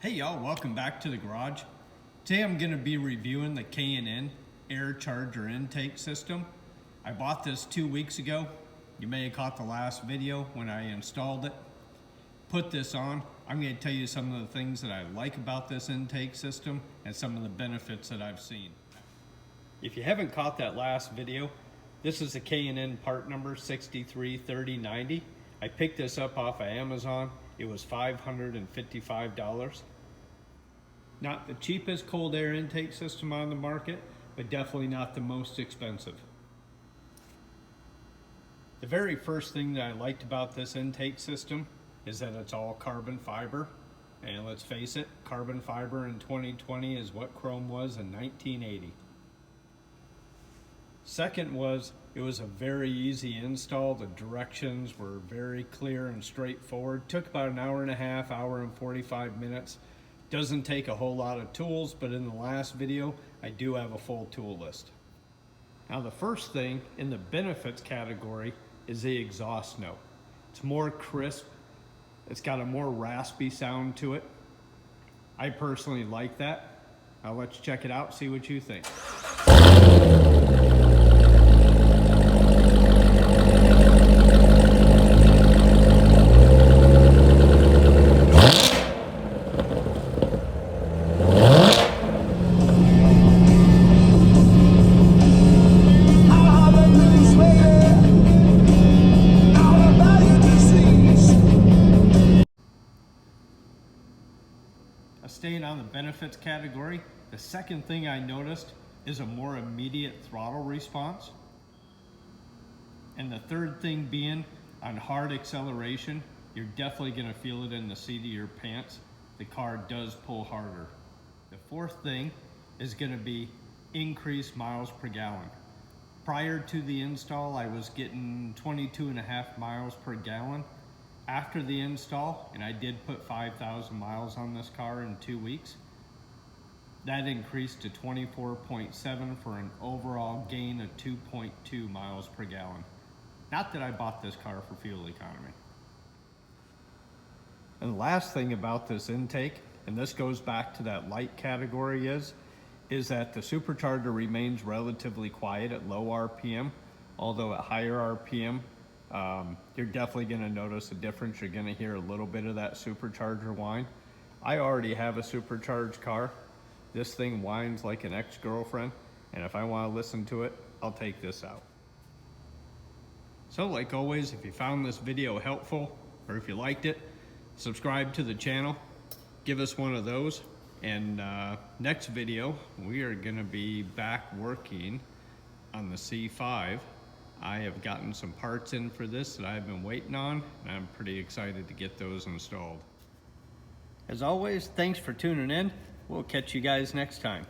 Hey y'all, welcome back to the garage. Today I'm going to be reviewing the K&N Air Charger intake system. I bought this 2 weeks ago. You may have caught the last video when I installed it. Put this on. I'm going to tell you some of the things that I like about this intake system and some of the benefits that I've seen. If you haven't caught that last video, this is the K&N part number 633090. I picked this up off of Amazon. It was $555. Not the cheapest cold air intake system on the market, but definitely not the most expensive. The very first thing that I liked about this intake system is that it's all carbon fiber. And let's face it, carbon fiber in 2020 is what chrome was in 1980. Second was, it was a very easy install. The directions were very clear and straightforward. Took about an hour and a half, hour and 45 minutes. Doesn't take a whole lot of tools, but in the last video, I do have a full tool list. Now the first thing in the benefits category is the exhaust note. It's more crisp. It's got a more raspy sound to it. I personally like that. Now let's check it out, see what you think. Staying on the benefits category, the second thing I noticed is a more immediate throttle response. And the third thing being, on hard acceleration, you're definitely going to feel it in the seat of your pants. The car does pull harder. The fourth thing is going to be increased miles per gallon. Prior to the install, I was getting 22.5 miles per gallon. After the install, and I did put 5,000 miles on this car in 2 weeks, that increased to 24.7 for an overall gain of 2.2 miles per gallon. Not that I bought this car for fuel economy. And the last thing about this intake, and this goes back to that light category, is that the supercharger remains relatively quiet at low RPM, although at higher RPM, you're definitely going to notice a difference. You're going to hear a little bit of that supercharger whine. I already have a supercharged car. This thing whines like an ex-girlfriend, and if I want to listen to it, I'll take this out. So like always, if you found this video helpful, or if you liked it, subscribe to the channel, give us one of those, and next video, we are going to be back working on the C5. I have gotten some parts in for this that I've been waiting on, and I'm pretty excited to get those installed. As always, thanks for tuning in. We'll catch you guys next time.